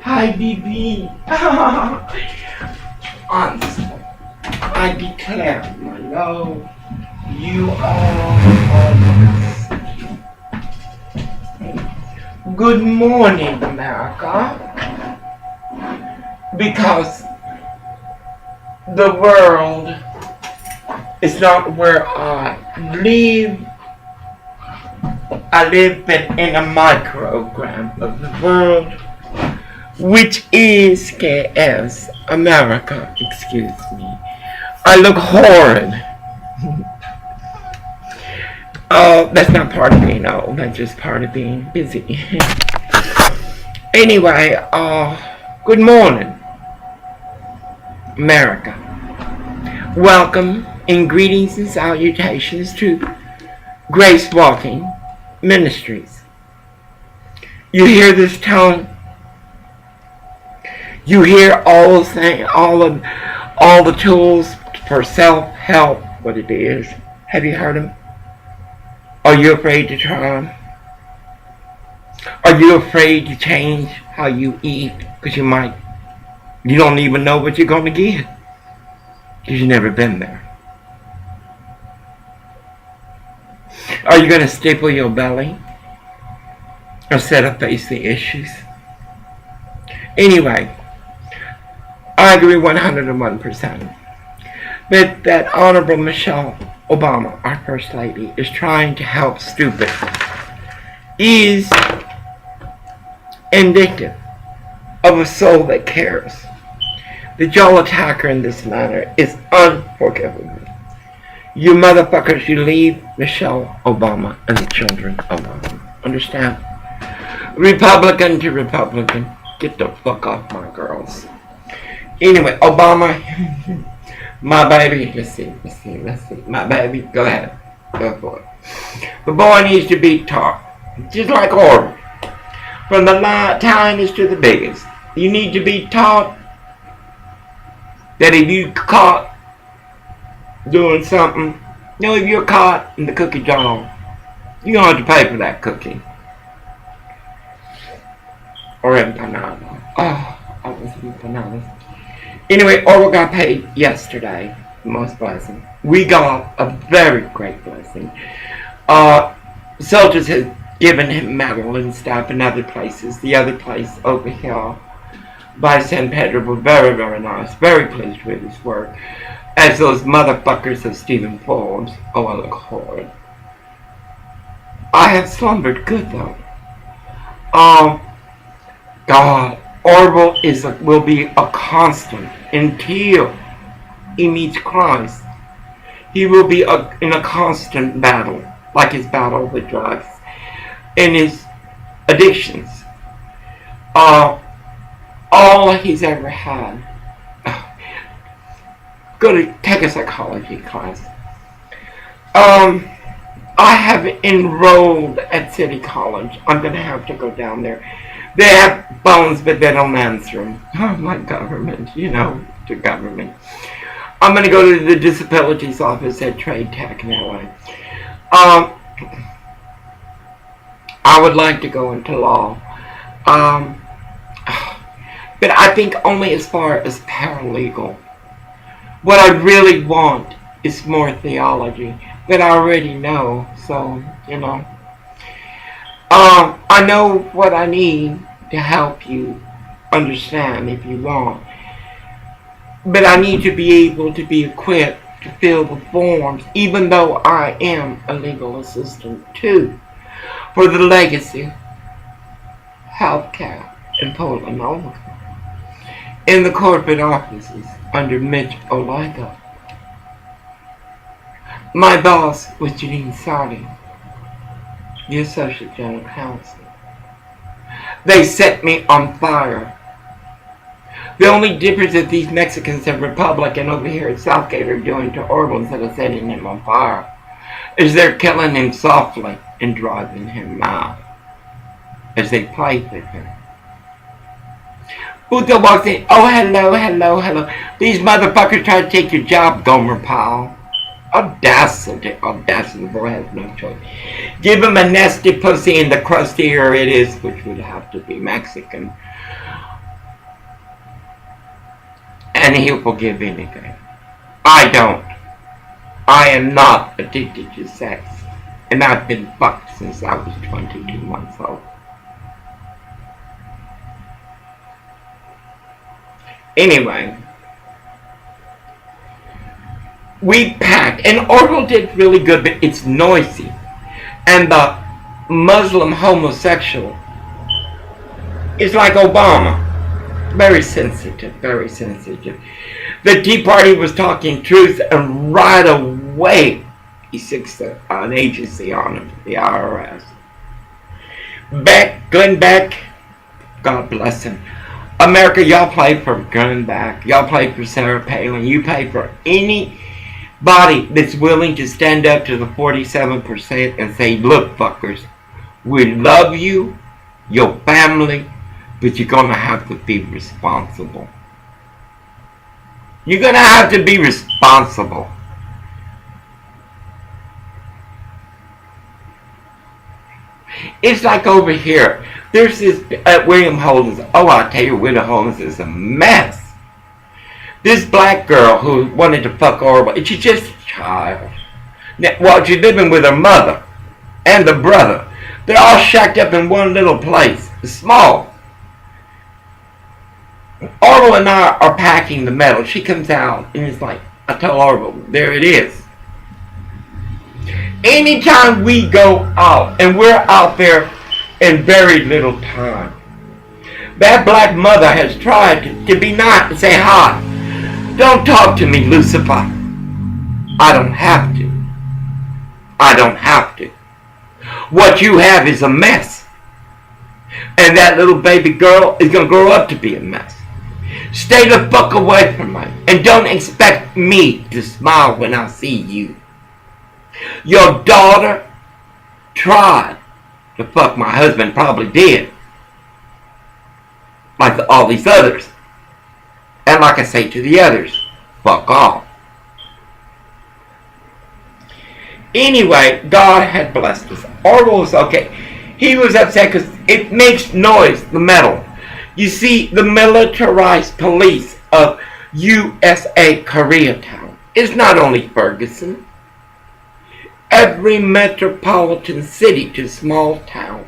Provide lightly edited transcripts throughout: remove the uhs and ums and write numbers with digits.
Hi, BB. Honestly, I declare my love. You are good morning, America. Because the world is not where I live. I live in a microgram of the world, which is KS America. Excuse me. I look horrid. Oh, that's not part of being old. That's just part of being busy. Anyway, good morning, America. Welcome and greetings and salutations to Grace Walking Ministries. You hear this tone? You hear all the tools for self-help, what it is. Have you heard them? Are you afraid to try them? Are you afraid to change how you eat? Because you don't even know what you're going to get. Because you've never been there. Are you going to staple your belly? Instead of face the issues? Anyway, I agree 101%. But that Honorable Michelle Obama, our First Lady, is trying to help stupid is indicative of a soul that cares. That y'all attack her in this manner is unforgivable. You motherfuckers, you leave Michelle Obama and the children alone. Understand? Republican to Republican, get the fuck off my girls. Anyway, Obama, my baby, let's see, my baby, go ahead, go for it. The boy needs to be taught, just like Orwell, from the tiniest to the biggest. You need to be taught that if you caught doing something, if you're caught in the cookie jar, you're going to have to pay for that cookie. Or empanada. Oh, I was empanadas. Anyway, Orwell got paid yesterday. Most blessing. We got a very great blessing. Soldiers has given him medal and stuff in other places. The other place over here by San Pedro were very, very nice. Very pleased with his work. As those motherfuckers of Stephen Forbes. Oh, I look horrid. I have slumbered good though. God, Orwell will be a constant until he meets Christ. He will be in a constant battle, like his battle with drugs and his addictions. All he's ever had. Go to take a psychology class. I have enrolled at City College. I'm going to have to go down there. They have phones, but they don't answer them. Oh, my government, the government. I'm going to go to the disabilities office at Trade Tech in LA. I would like to go into law. But I think only as far as paralegal. What I really want is more theology that I already know. So, I know what I need to help you understand if you want. But I need to be able to be equipped to fill the forms, even though I am a legal assistant too, for the legacy healthcare in Portland, Oregon, in the corporate offices under Mitch Oligo. My boss was Janine Sardi, the Associate General Counsel. They set me on fire. The only difference that these Mexicans and Republican over here at Southgate are doing to Orwell instead of setting him on fire is they're killing him softly and driving him out as they play with him. Puto walks in, oh hello. These motherfuckers try to take your job, Gomer Powell. Audacity, the boy has no choice. Give him a nasty pussy and the crustier it is, which would have to be Mexican. and he'll forgive anything. I don't. I am not addicted to sex, and I've been fucked since I was 22 months old. Anyway, we packed, and Orville did really good, but it's noisy. And the Muslim homosexual is like Obama. Very sensitive, very sensitive. The Tea Party was talking truth, and right away he sticks an agency on him, the IRS. Glenn Beck, God bless him. America, y'all play for Glenn Beck. Y'all play for Sarah Palin. You pay for anybody that's willing to stand up to the 47% and say, look, fuckers, we love you, your family, but you're going to have to be responsible. You're going to have to be responsible. It's like over here. There's this William Holden's. Oh, I'll tell you, William Holden's is a mess. This black girl who wanted to fuck Orwell, and she's just a child. Now, well, she's living with her mother and the brother. They're all shacked up in one little place. It's small. Orville and I are packing the metal. She comes out and it's like, I tell Orville, there it is. Anytime we go out, and we're out there in very little time, that black mother has tried to be nice and say hi. Don't talk to me, Lucifer. I don't have to. I don't have to. What you have is a mess. And that little baby girl is going to grow up to be a mess. Stay the fuck away from me. And don't expect me to smile when I see you. Your daughter tried to fuck my husband, probably did. Like all these others. And like I say to the others, fuck off. Anyway, God had blessed us. Orville was okay. He was upset because it makes noise, the metal. You see, the militarized police of USA Koreatown is not only Ferguson. Every metropolitan city to small town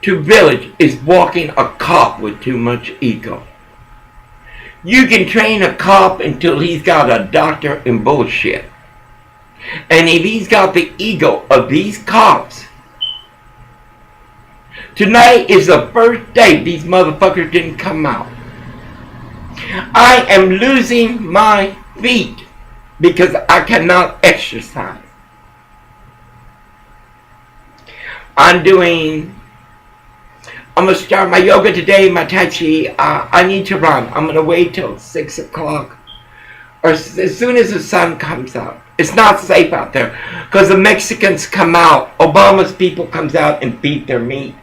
to village is walking a cop with too much ego. You can train a cop until he's got a doctorate in bullshit. And if he's got the ego of these cops, tonight is the first day these motherfuckers didn't come out. I am losing my feet because I cannot exercise. I'm going to start my yoga today, my tai chi. I need to run. I'm going to wait till 6 o'clock. Or as soon as the sun comes out. It's not safe out there. Because the Mexicans come out. Obama's people comes out and beat their meat.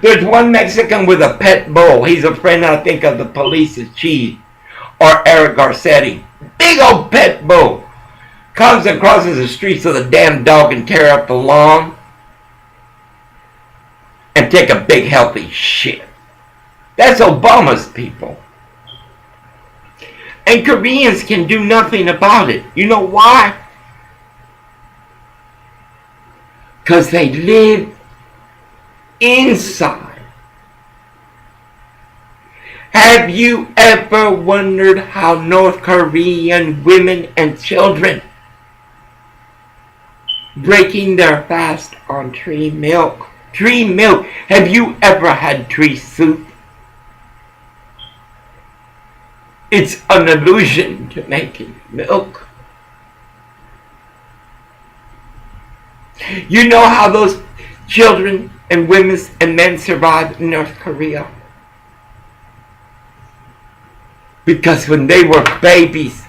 There's one Mexican with a pet bull. He's a friend, I think, of the police's chief. Or Eric Garcetti. Big old pet bull. Comes and crosses the street so the damn dog can tear up the lawn and take a big healthy shit. That's Obama's people. And Koreans can do nothing about it. You know why? Because they live inside. Have you ever wondered how North Korean women and children breaking their fast on tree milk? Tree milk. Have you ever had tree soup? It's an illusion to making milk. You know how those children and women and men survived in North Korea? Because when they were babies,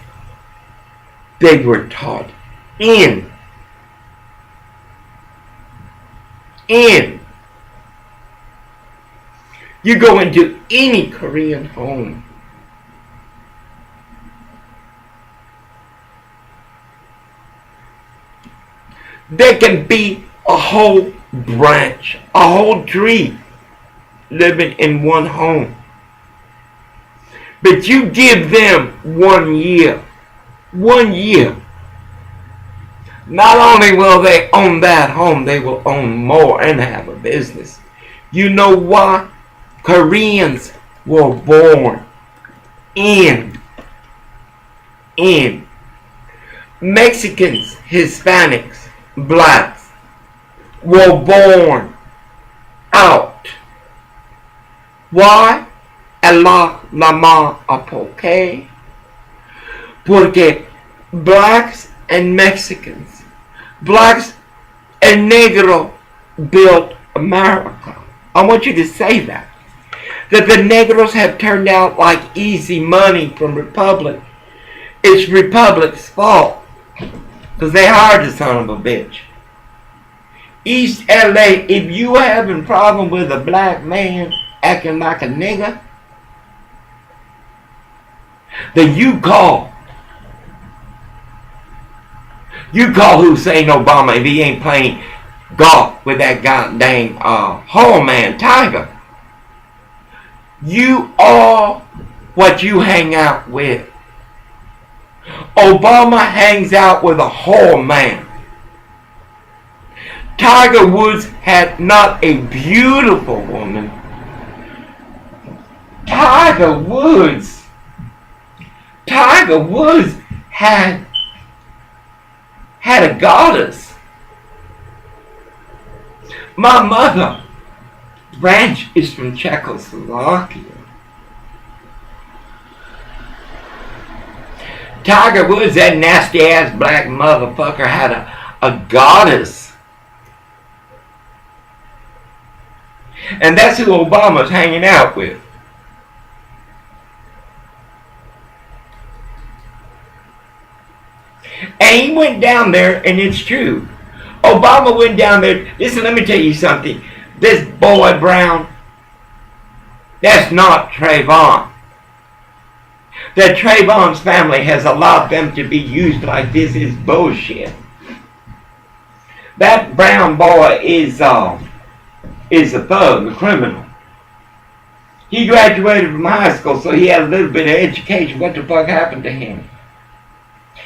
they were taught in. You go into any Korean home, there can be a whole branch, a whole tree living in one home. But you give them 1 year. 1 year. Not only will they own that home, they will own more and have a business. You know why? Koreans were born in Mexicans, Hispanics, blacks were born out. Why? Allah, lama, apoke. Porque blacks and Mexicans, blacks and Negro built America. I want you to say that. That the Negros have turned out like easy money from Republic. It's Republic's fault. Because they hired the son of a bitch. East LA, if you having a problem with a black man acting like a nigga, then you call Hussein Obama if he ain't playing golf with that goddamn man Tiger. You are what you hang out with. Obama hangs out with a whore man. Tiger Woods had not a beautiful woman. Tiger Woods had a goddess. My mother branch is from Czechoslovakia. Tiger Woods, that nasty ass black motherfucker, had a goddess. And that's who Obama's hanging out with. And he went down there, and it's true. Obama went down there. Listen, let me tell you something. This boy Brown, that's not Trayvon. That Trayvon's family has allowed them to be used like this is bullshit. That Brown boy is a thug, a criminal. He graduated from high school, so he had a little bit of education. What the fuck happened to him?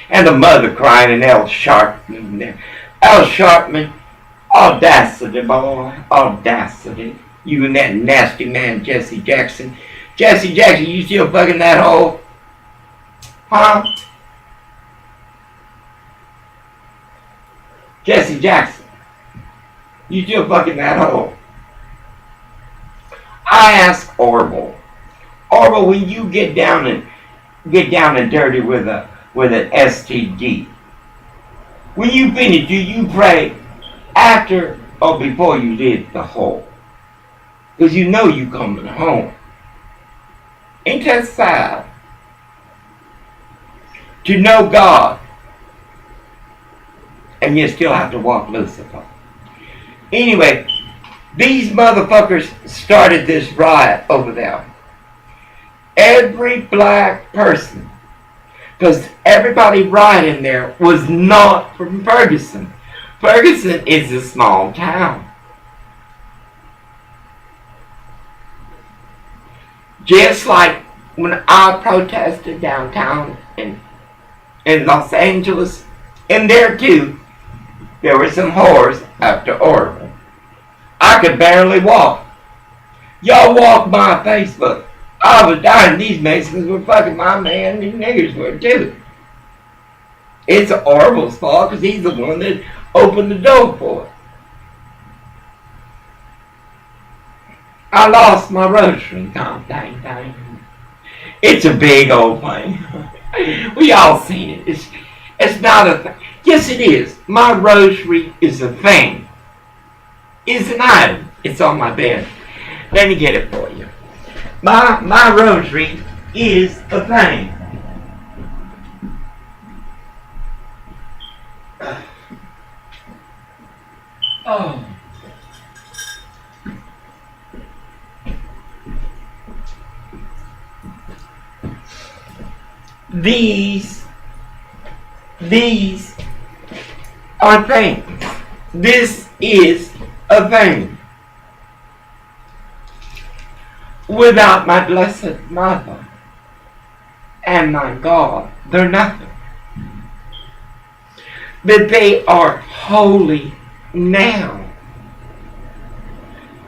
And the mother crying, and Al Sharpton there. Al Sharpton, audacity, boy, audacity. You and that nasty man, Jesse Jackson. Jesse Jackson, you still fucking that hoe? Huh? Jesse Jackson, you still fucking that hoe? I ask Orville, when you get down and dirty with an STD, when you finish, do you pray after or before you did the hole? Because you know you coming home. Ain't that sad? To know God, and you still have to walk Lucifer. Anyway, these motherfuckers started this riot over there. Every black person, because everybody rioting there was not from Ferguson. Ferguson is a small town. Just like when I protested downtown in Los Angeles, and there too, there were some whores after Orville. I could barely walk. Y'all walk my Facebook. I was dying. These Mexicans were fucking my man. These niggers were too. It's Orville's fault because he's the one that opened the door for it. I lost my rosary. God dang thing. It's a big old thing. We all seen it. It's not a thing. Yes, it is. My rosary is a thing. It's an item. It's on my bed. Let me get it for you. My rosary is a thing. Oh. These are things. This is a thing. Without my blessed mother, and my God, they're nothing. But they are holy now.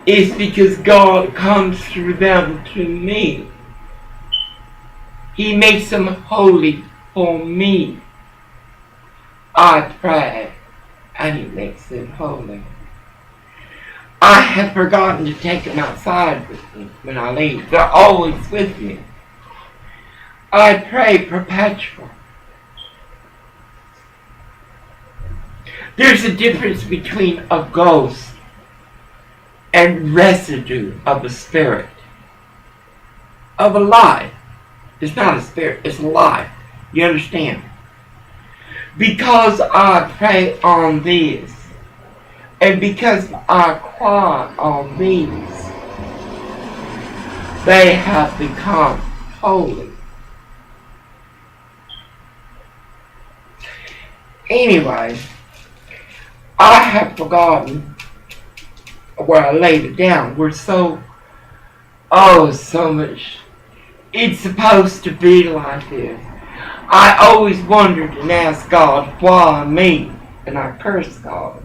It's because God comes through them to me. He makes them holy for me. I pray, and He makes them holy. I have forgotten to take them outside with me when I leave. They're always with me. I pray perpetual. There's a difference between a ghost and residue of a spirit, of a life. It's not a spirit, it's a life. You understand? Because I pray on these, and because I cry on these, they have become holy. Anyway, I have forgotten where I laid it down. We're so much. It's supposed to be like this. I always wondered and asked God, why me? And I cursed God.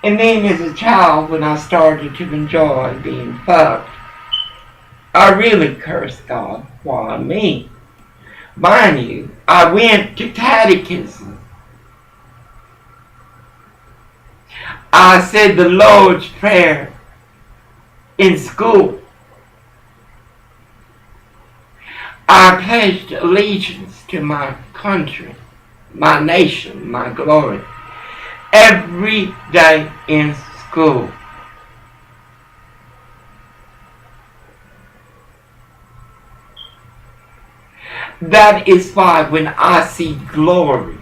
And then as a child, when I started to enjoy being fucked, I really cursed God, why me? Mind you, I went to catechism. I said the Lord's Prayer in school. I pledged allegiance to my country, my nation, my glory, every day in school. That is why when I see glory,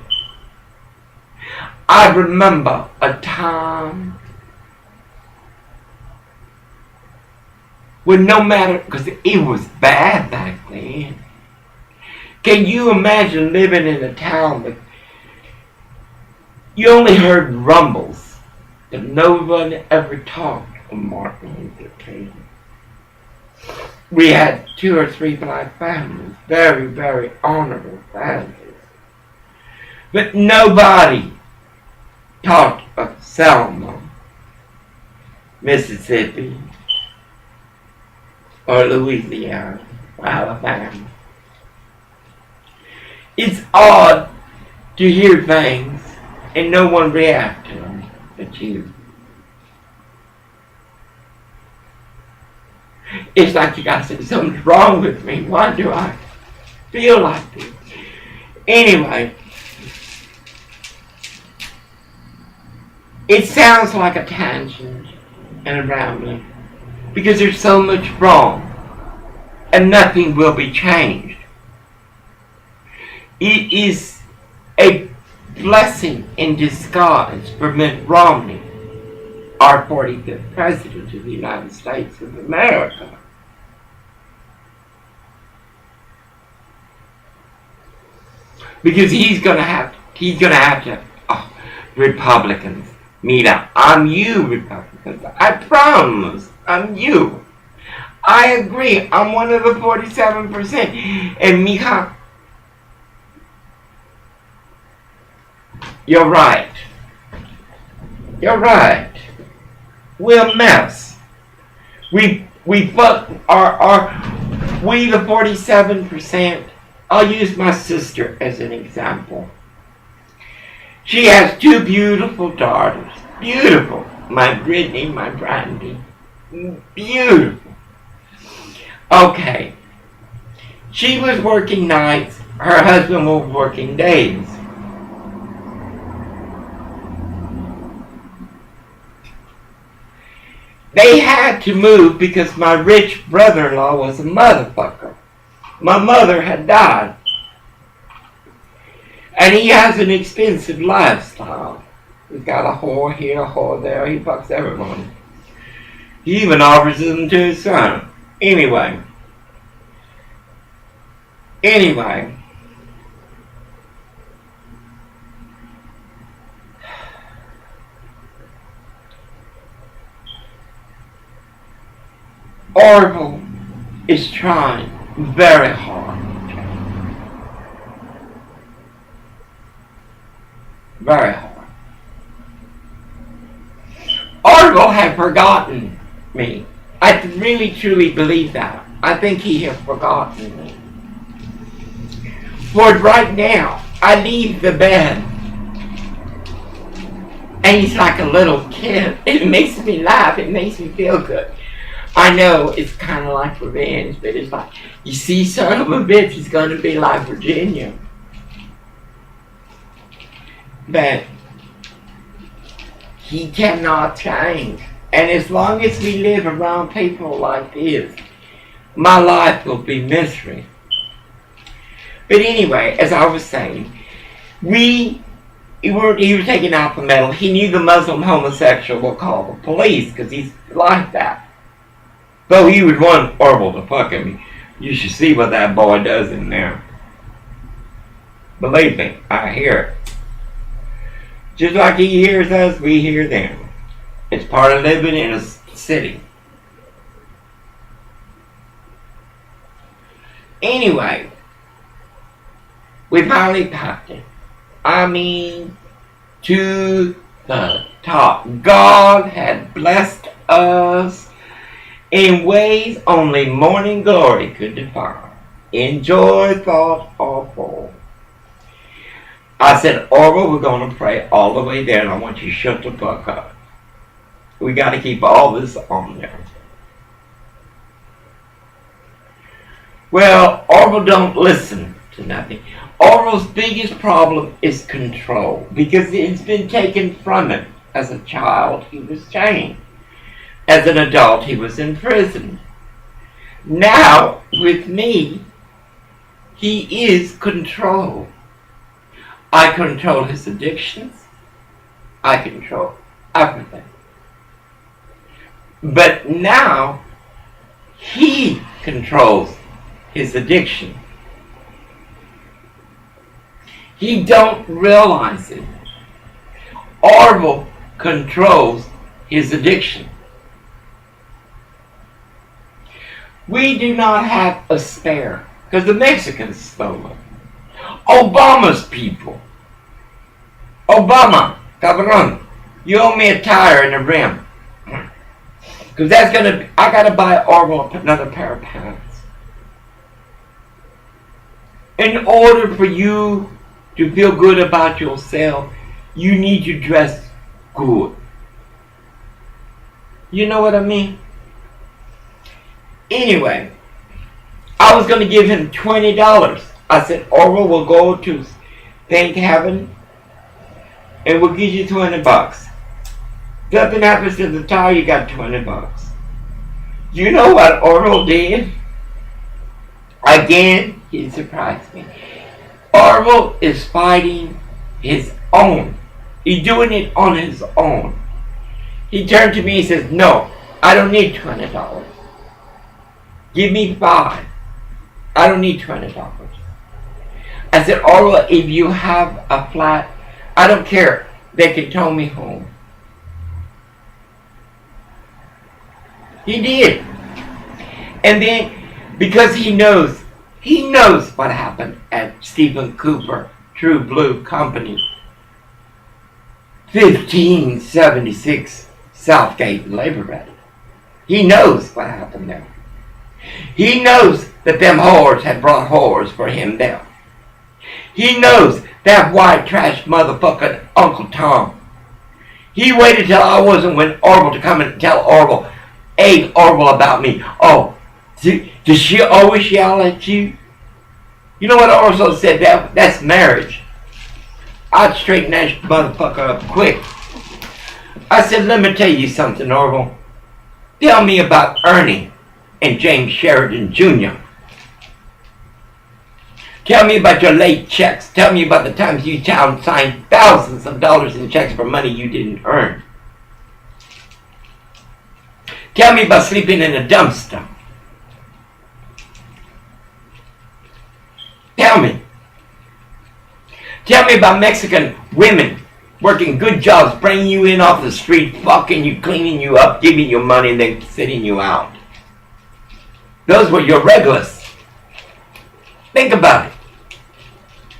I remember a time when no matter, because it was bad back then. Can you imagine living in a town that you only heard rumbles, that no one ever talked of Martin Luther King? We had 2 or 3 black families, very, very honorable families. But nobody talked of Selma, Mississippi, or Louisiana, or Alabama. It's odd to hear things and no one react to them but you. It's like you gotta say something's wrong with me. Why do I feel like this? Anyway, it sounds like a tangent and a rambling because there's so much wrong and nothing will be changed. It is a blessing in disguise for Mitt Romney, our 45th President of the United States of America. Because he's gonna have to Republicans meet up. I'm you, Republicans. I promise. I'm you. I agree. I'm one of the 47%. And mija, you're right. You're right. We're a mess. We fuck we the 47%. I'll use my sister as an example. She has 2 beautiful daughters. Beautiful. My Brittany, my Brandy. Beautiful. Okay. She was working nights. Her husband was working days. They had to move because my rich brother-in-law was a motherfucker. My mother had died. And he has an expensive lifestyle. He's got a whore here, a whore there. He fucks everyone. He even offers them to his son. Anyway. Orville is trying very hard Very hard. Orville had forgotten me. I really truly believe that. I think he has forgotten me. For right now, I leave the bed, and he's like a little kid. It makes me laugh. It makes me feel good. I know it's kind of like revenge, but it's like, you see, son of a bitch, he's going to be like Virginia. But he cannot change. And as long as we live around people like this, my life will be misery. But anyway, as I was saying, he was taking out the metal. He knew the Muslim homosexual will call the police because he's like that. Though he would want Orville to fuck him. You should see what that boy does in there. Believe me, I hear it. Just like he hears us, we hear them. It's part of living in a city. Anyway, we finally packed it. I mean, to the top. God had blessed us in ways only morning glory could define. Enjoy thought awful. I said, Orville, we're going to pray all the way there, and I want you to shut the fuck up. We got to keep all this on there. Well, Orville don't listen to nothing. Orville's biggest problem is control, because it's been taken from him. As a child, he was chained. As an adult, he was in prison. Now, with me, he is controlled. I control his addictions. I control everything. But now, he controls his addiction. He don't realize it. Orville controls his addiction. We do not have a spare, because the Mexicans stole it. Obama's people. Obama, cabron, you owe me a tire and a rim. Because that's going to, I got to buy Orville another pair of pants. In order for you to feel good about yourself, you need to dress good. You know what I mean? Anyway, I was going to give him $20. I said, Orville will go to Thank Heaven and we'll give you $20. Nothing happens to the tire, you got $20. You know what Orville did? Again, he surprised me. Orville is fighting his own. He's doing it on his own. He turned to me and says, no, I don't need $20. Give me $5. I don't need $20. I said, Orville, if you have a flat, I don't care. They can tow me home. He did. And then, because he knows what happened at Stephen Cooper, True Blue Company, 1576 Southgate Labor Ready. He knows what happened there. He knows that them whores had brought whores for him there. He knows that white trash motherfucker Uncle Tom. He waited till I wasn't when Orville to come and tell Orville, hey, Orville about me. Oh, does she always yell at you? You know what Orville said? That's marriage. I'd straighten that motherfucker up quick. I said, let me tell you something, Orville. Tell me about Ernie and James Sheridan Jr. Tell me about your late checks. Tell me about the times you signed thousands of dollars in checks for money you didn't earn. Tell me about sleeping in a dumpster. Tell me. Tell me about Mexican women working good jobs, bringing you in off the street, fucking you, cleaning you up, giving you money, and then sitting you out. Those were your regulars. Think about it.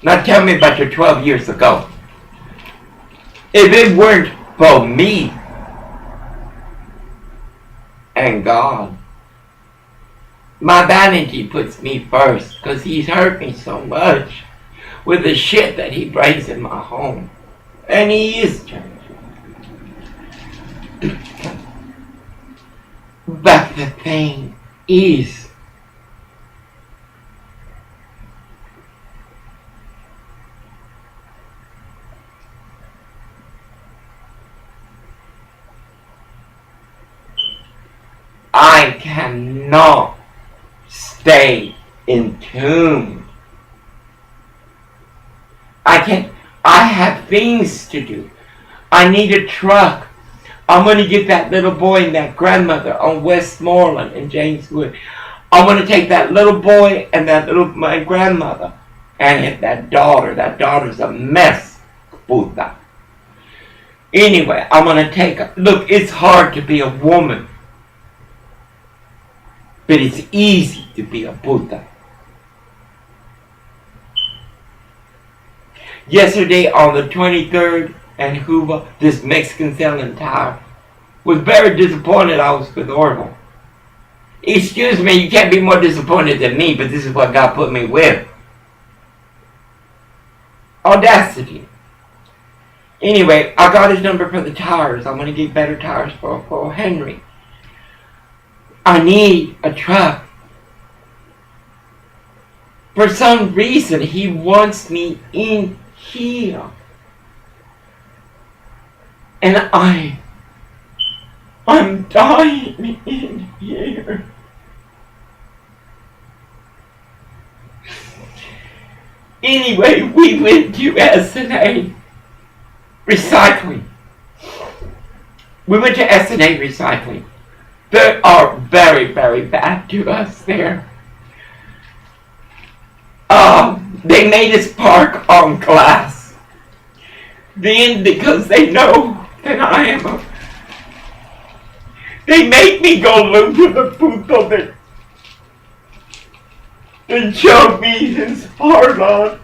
Now tell me about your 12 years ago. If it weren't for me and God, my vanity puts me first because he's hurt me so much with the shit that he brings in my home. And he is changing. But the thing is, I cannot stay in tune. I have things to do. I need a truck. I'm going to get that little boy and that grandmother on Westmoreland in Jameswood. I'm going to take that little boy and my grandmother and that daughter. That daughter's a mess. Puta. Anyway, I'm going to take her. Look, it's hard to be a woman. But it's easy to be a puta. Yesterday on the 23rd and Hoover, this Mexican selling tire, was very disappointed I was with Orville. Excuse me, you can't be more disappointed than me, but this is what God put me with. Audacity. Anyway, I got his number for the tires. I'm going to get better tires for Henry. I need a truck. For some reason, he wants me in here. And I'm dying in here. Anyway, we went to S&A Recycling. We went to S&A Recycling. They are very, very bad to us there. They made us park on glass. Then, because they know that I am they make me go look to the puto that and show me his hard on.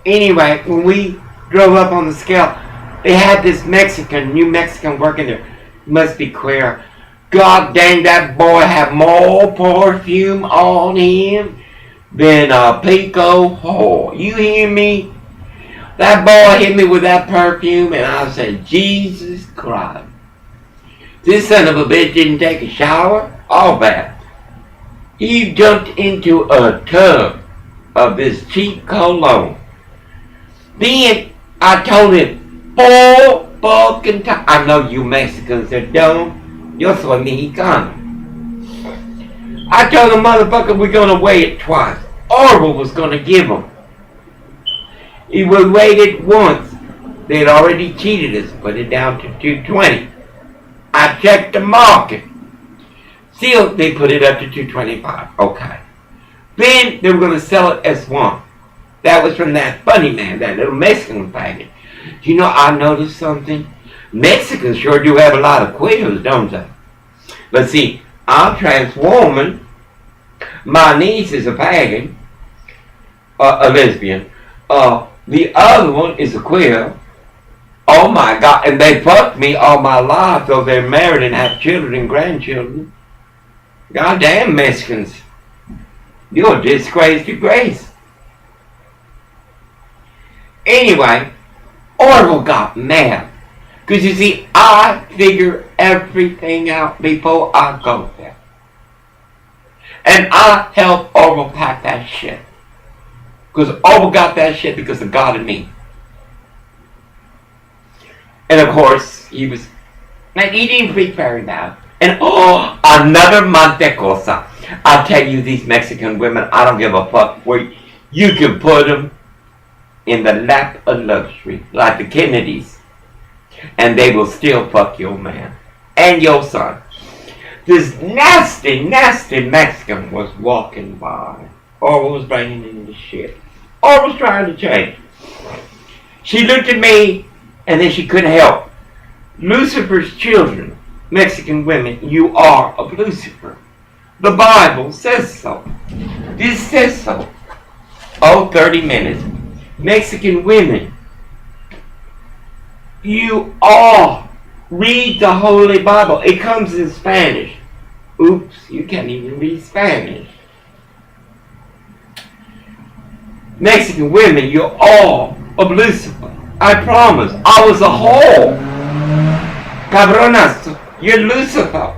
Anyway, when we drove up on the scale, they had this new Mexican working there. Must be queer. God dang, that boy had more perfume on him than a pico whore. You hear me? That boy hit me with that perfume and I said, Jesus Christ. This son of a bitch didn't take a shower? All bad. He jumped into a tub of this cheap cologne. Then I told him 4 fucking times. I know you Mexicans are dumb. Yo soy Mexicano. I told the motherfucker we're gonna weigh it twice. Orville was gonna give him. He would weigh it once. They had already cheated us, put it down to 220. I checked the market. Still, they put it up to 225. Okay. Then they were gonna sell it as one. That was from that funny man, that little Mexican faggot. You know, I noticed something. Mexicans sure do have a lot of quitters, don't they? But see, I'm trans woman. My niece is a faggot, a lesbian. The other one is a queer. Oh my God, and they fucked me all my life, though they're married and have children and grandchildren. Goddamn Mexicans. You're a disgrace to grace. Anyway, Orville got mad. Because you see, I figure everything out before I go there. And I help Orville pack that shit. Because Orville got that shit because of God and me. And of course, he didn't freak very bad. And another mantecosa. I'll tell you, these Mexican women, I don't give a fuck where you can put them in the lap of luxury, like the Kennedys, and they will still fuck your man. and your son. This nasty, nasty Mexican was walking by. Or was bringing in the shit. Or was trying to change. She looked at me, and then she couldn't help. Lucifer's children, Mexican women, you are of Lucifer. The Bible says so. This says so. Oh, 30 minutes. Mexican women, you are. Read the Holy Bible. It comes in Spanish. Oops, you can't even read Spanish. Mexican women, you're all of Lucifer. I promise. I was a whore. Cabronazo, you're Lucifer.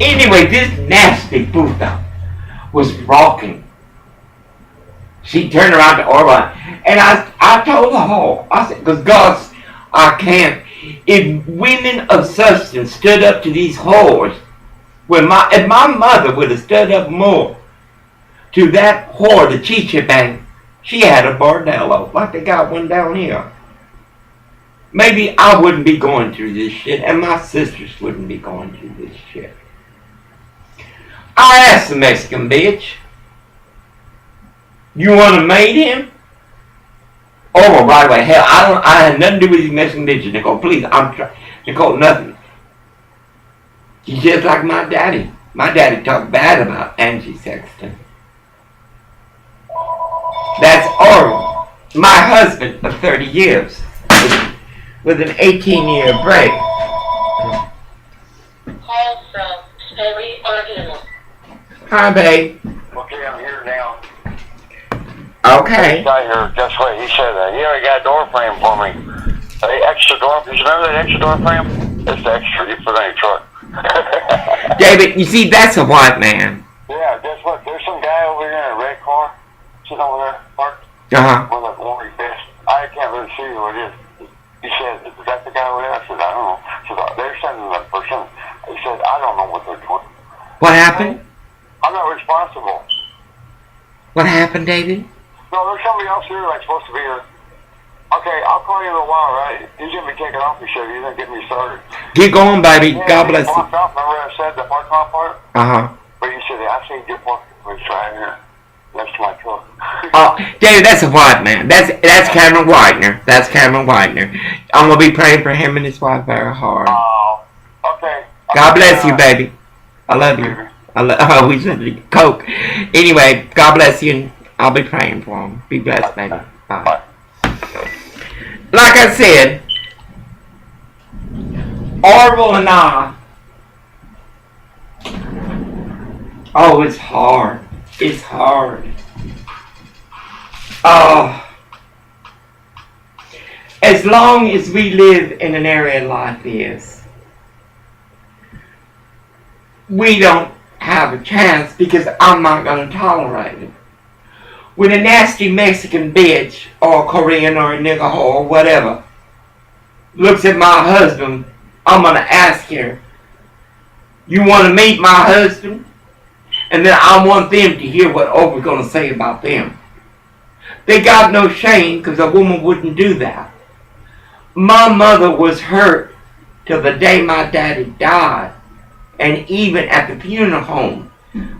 Anyway, this nasty puta was rocking. She turned around to Orban, and I told the whore, I said, because God, I can't. If women of substance stood up to these whores, if my mother would have stood up more to that whore, the Chicha Bank, she had a bordello, like they got one down here. Maybe I wouldn't be going through this shit, and my sisters wouldn't be going through this shit. I asked the Mexican bitch, you want to mate him? Oh, well, right away. Hell, I had nothing to do with these Mexican bitches, Nicole. Please, Nicole, nothing. She's just like my daddy. My daddy talked bad about Angie Sexton. That's Oral. My husband of 30 years. With an 18-year break. Call from Sperry Argument. Hi, babe. Okay, I'm here now. Okay. This guy here, guess what? He said, he already got a door frame for me. The extra door, you remember that extra door frame? It's the extra you put on your truck. David, you see, that's a white man. Yeah, guess what? There's some guy over here in a red car, sitting over there, parked, Uh-huh. with a orange vest. I can't really see who it is. He said, is that the guy over there? I said, I don't know. He said, they're sending that person. He said, I don't know what they're doing. What happened? I'm not responsible. What happened, David? No, there's somebody else here that's supposed to be here. Okay, I'll call you in a while, right? He's going to be taking off, he said. He's going to get me started. Get going, baby. Yeah, God bless you. Off, remember I said the parking lot part? Uh-huh. But you said, I see your parking place right here. Next to my truck. Oh, David, that's a white man. That's Cameron Whitener. That's Cameron Whitener. I'm going to be praying for him and his wife very hard. Oh, okay. God bless you, baby. I love you. Oh, we said Coke. Anyway, God bless you, and I'll be praying for him. Be blessed, baby. Bye. Like I said, Orville and I, oh, it's hard. It's hard. Oh, as long as we live in an area like this, we don't have a chance because I'm not going to tolerate it. When a nasty Mexican bitch or a Korean or a nigga or whatever looks at my husband, I'm going to ask her, you want to meet my husband? And then I want them to hear what Oprah's going to say about them. They got no shame because a woman wouldn't do that. My mother was hurt till the day my daddy died. And even at the funeral home,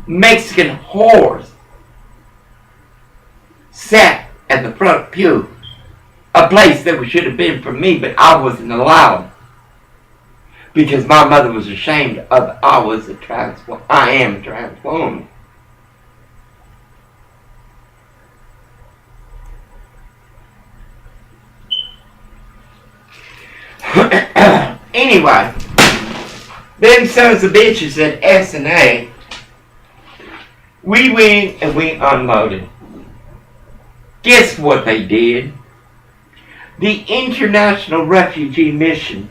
Mexican whores sat at the front pew. A place that should have been for me, but I wasn't allowed. Because my mother was ashamed of I am a trans woman. Anyway, them sons of bitches at S&A, we went and we unloaded. Guess what they did? The International Refugee Mission,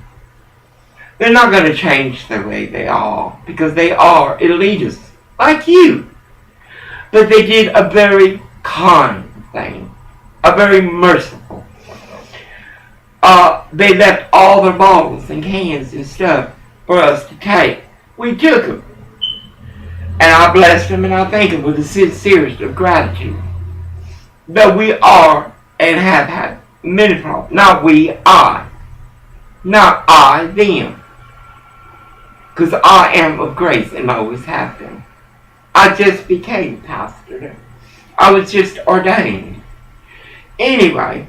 they're not going to change the way they are because they are elitists, like you. But they did a very kind thing, a very merciful. They left all their bottles and cans and stuff for us to take. We took them. And I blessed them and I thank them with the sincerest of gratitude. Though we are and have had many problems. Not we, I. Not I, them. Because I am of grace and always have been. I just became pastor. I was just ordained. Anyway,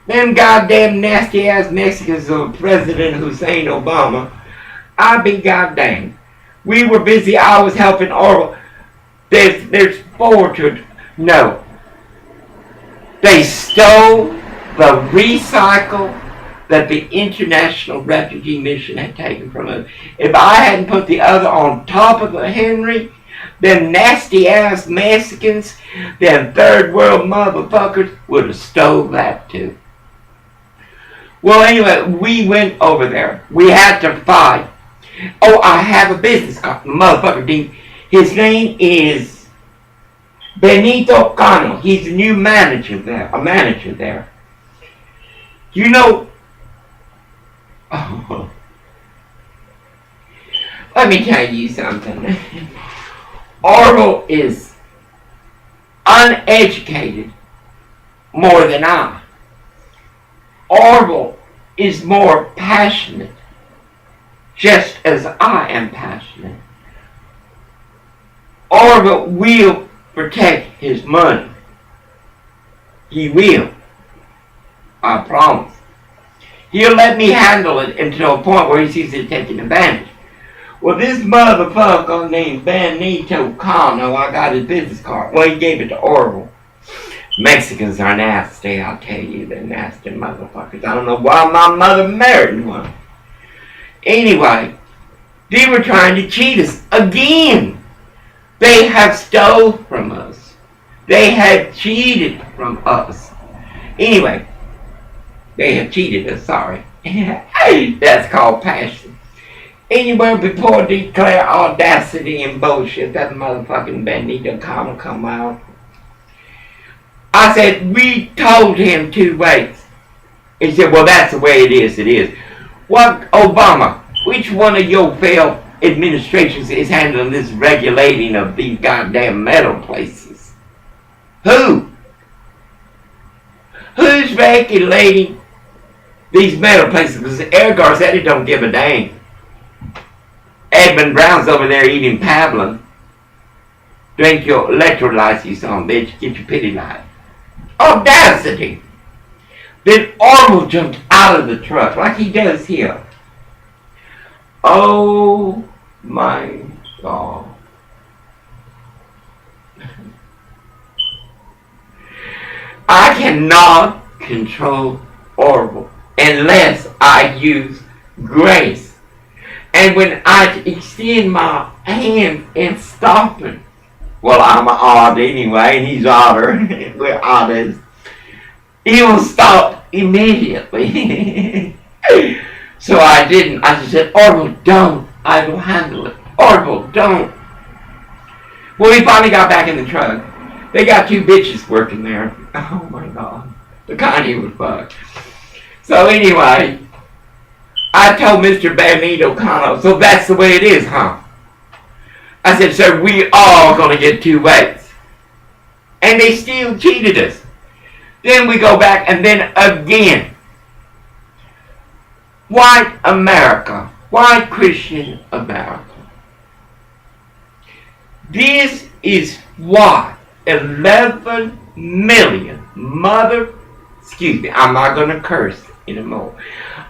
them goddamn nasty ass Mexicans of President Hussein Obama, I be goddamn. We were busy, I was helping Orwell. There's four to, no. They stole the recycle that the International Refugee Mission had taken from us. If I hadn't put the other on top of the Henry, them nasty ass Mexicans, them third world motherfuckers would have stole that too. Well, anyway, we went over there. We had to fight. Oh, I have a business card, motherfucker Dean. His name is Benito Cano. He's a new manager there, a manager there. You know, oh, let me tell you something. Orville is uneducated more than I. Orville is more passionate, just as I am passionate. Orville will protect his money. He will. I promise. He'll let me handle it until a point where he sees it taking advantage. Well, this motherfucker named Benito Cano, I got his business card. Well, he gave it to Orville. Mexicans are nasty, I'll tell you. They're nasty motherfuckers. I don't know why my mother married one. Anyway, they were trying to cheat us again. They have stole from us. They have cheated from us. Anyway, they have cheated us, sorry. That's called passion. Anywhere before declare audacity and bullshit, that motherfucking Benito Cano come out. I said, we told him 2 ways. He said, well, that's the way it is, it is. What, Obama, which one of your failed administrations is handling this regulating of these goddamn metal places? Who? Who's regulating these metal places? Because Edgar said he don't give a damn. Edmund Brown's over there eating Pavlin. Drink your electrolytes, you son of a bitch. Get your pity light. Audacity. Then Orville jumped out of the truck like he does here. Oh my God. I cannot control Orville unless I use grace. And when I extend my hand and stop him, well, I'm odd anyway, and he's odder. We're odders. He will stop immediately. So I didn't. I just said, Orville, don't. I will handle it. Orville, don't. Well, we finally got back in the truck. They got 2 bitches working there. Oh my God. The Connie was fucked. So anyway, I told Mr. Benito Cano, so that's the way it is, huh? I said, sir, we all gonna get 2 ways. And they still cheated us. Then we go back and then again. White America. White Christian America. This is why 11 million I'm not gonna curse anymore.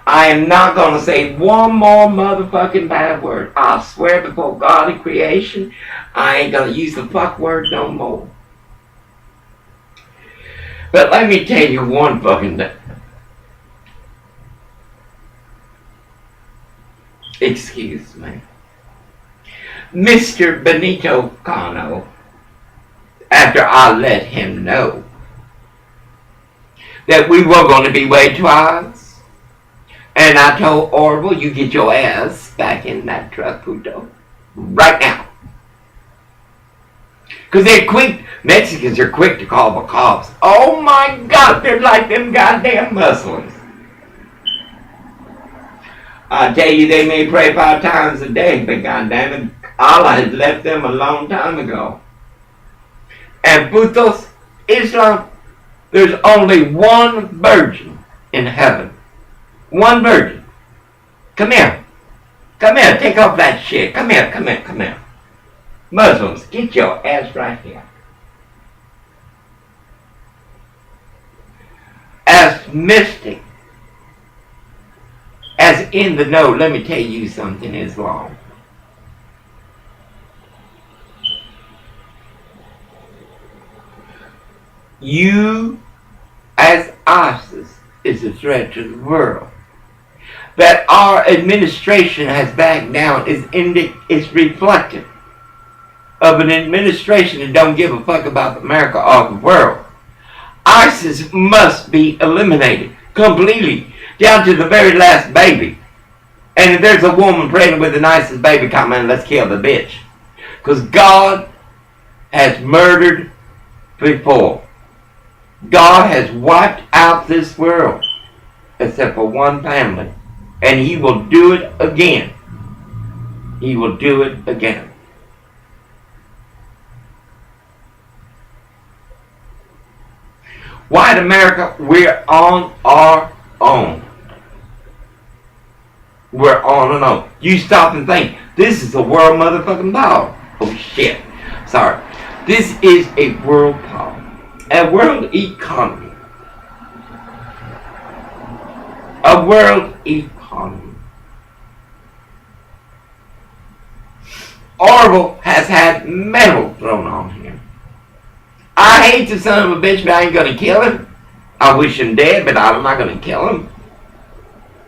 I am not going to say one more motherfucking bad word. I swear before God and creation, I ain't going to use the fuck word no more. But let me tell you one fucking thing. Excuse me. Mr. Benito Cano, after I let him know that we were going to be way twice, and I told Orville, you get your ass back in that truck, Puto. Right now. Because they're quick. Mexicans are quick to call the cops. Oh my God, they're like them goddamn Muslims. I tell you, they may pray 5 times a day, but goddamn it, Allah has left them a long time ago. And Putos, Islam, there's only one virgin in heaven. One virgin. Come here. Come here, take off that shit. Come here, come here, come here. Muslims, get your ass right here. As mystic, as in the know, let me tell you something, Islam. You, as ISIS, is a threat to the world. That our administration has backed down is reflective of an administration that don't give a fuck about America or the world. ISIS must be eliminated completely, down to the very last baby. And if there's a woman pregnant with an ISIS baby, come on, let's kill the bitch. Because God has murdered before. God has wiped out this world, except for one family. And He will do it again. He will do it again. White America, we're on our own. We're on our own. You stop and think, this is a world motherfucking power. Oh shit. Sorry. This is a world power. A world economy. A world economy. Orville has had metal thrown on him. I hate the son of a bitch, but I ain't gonna kill him. I wish him dead, but I'm not gonna kill him.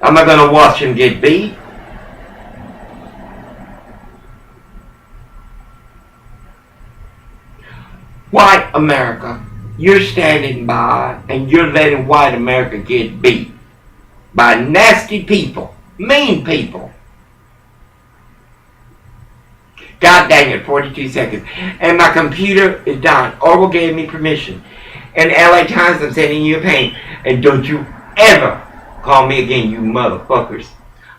I'm not gonna watch him get beat. White America, you're standing by and you're letting white America get beat by nasty people, mean people. God dang it, 42 seconds. And my computer is dying. Orwell gave me permission. And LA Times, I'm sending you a pain. And don't you ever call me again, you motherfuckers.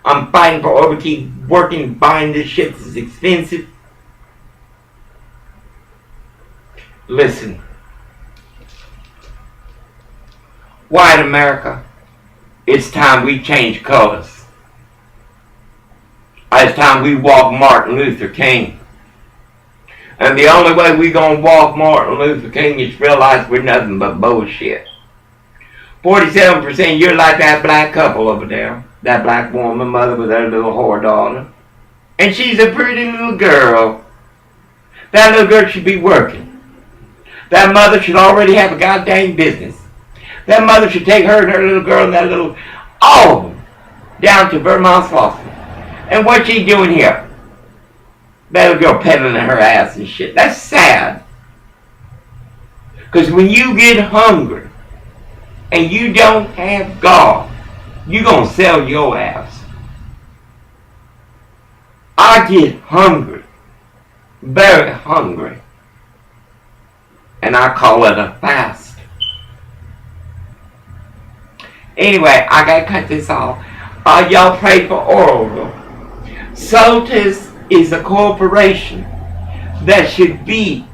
I'm fighting for Orwell, keep working, buying this shit. This is expensive. Listen. White America, it's time we change colors. It's time we walk Martin Luther King. And the only way we gonna walk Martin Luther King is realize we're nothing but bullshit. 47%, you're like that black couple over there. That black woman, mother with her little whore daughter. And she's a pretty little girl. That little girl should be working. That mother should already have a goddamn business. That mother should take her and her little girl and that little, all of them, down to Vermont's Fossil. And what's she doing here? That little girl peddling her ass and shit. That's sad. Because when you get hungry and you don't have God, you're going to sell your ass. I get hungry. Very hungry. And I call it a fast. Anyway, I got to cut this off. Y'all pray for Orville. SOTUS is a corporation that should be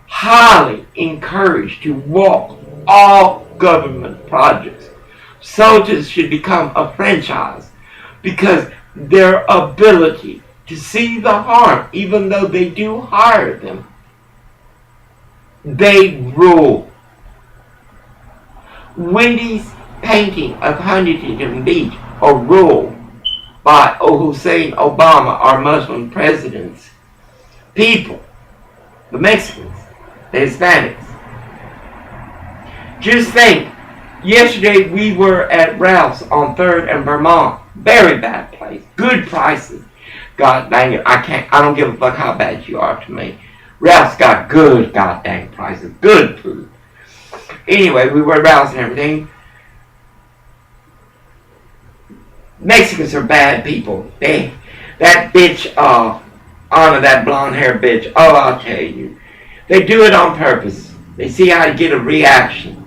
highly encouraged to walk all government projects. SOTUS should become a franchise because their ability to see the harm, even though they do hire them, they rule. Wendy's painting of Huntington Beach are ruled by Hussein Obama, our Muslim presidents. People, the Mexicans, the Hispanics. Just think, yesterday we were at Ralph's on 3rd and Vermont. Very bad place. Good prices. God dang it, I don't give a fuck how bad you are to me. Ralph's got good goddamn prices. Good food. Anyway, we were at Ralph's and everything. Mexicans are bad people. That bitch, Anna, that blonde hair bitch, oh, I'll tell you. They do it on purpose. They see how to get a reaction.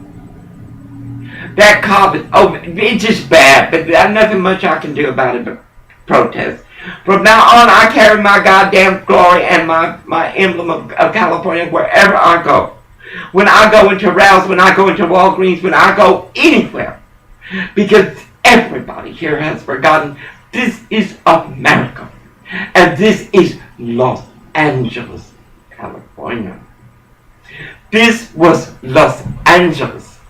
That cop is, it's just bad, but there's nothing much I can do about it but protest. From now on, I carry my goddamn glory and my emblem of California wherever I go. When I go into Rouse, when I go into Walgreens, when I go anywhere. Because everybody here has forgotten This is America. And this is Los Angeles, California. This was Los Angeles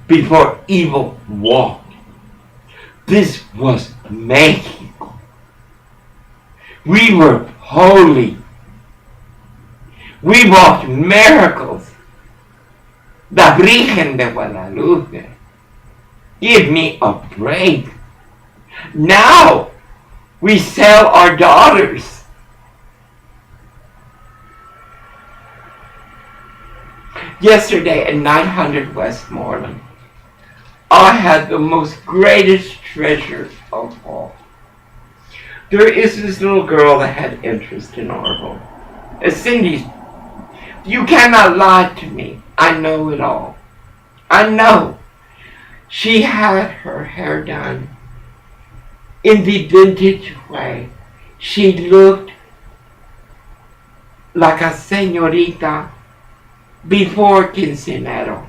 before evil walked. This was Mexico. We were holy. We walked miracles. La Virgen de Guadalupe. Give me a break. Now we sell our daughters. Yesterday at 900 Westmoreland, I had the most greatest treasure of all. There is this little girl that had interest in Orville. Cindy, you cannot lie to me. I know it all. I know. She had her hair done in the vintage way. She looked like a señorita before Quinceanero.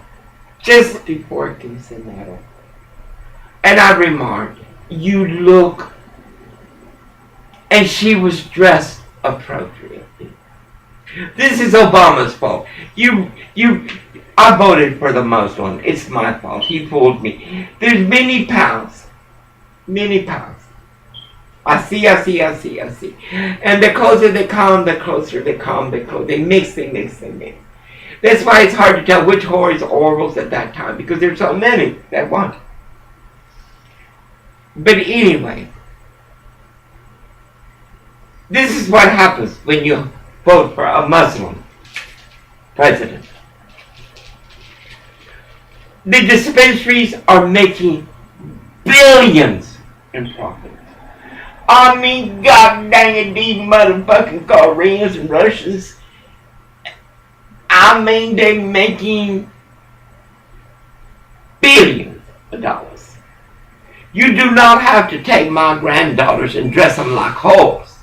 Just before Quinceanero. And I remarked, you look, and she was dressed appropriately. This is Obama's fault. I voted for the Muslim. It's my fault. He fooled me. There's many pounds. Many pounds. I see. And the closer they come, the closer they come, they mix. That's why it's hard to tell which whore is Orville's at that time, because there's so many that want it. But anyway, this is what happens when you vote for a Muslim president. The dispensaries are making billions in profit. I mean, god dang it, these motherfucking Koreans and Russians, I mean, they're making billions of dollars. You do not have to take my granddaughters and dress them like whores.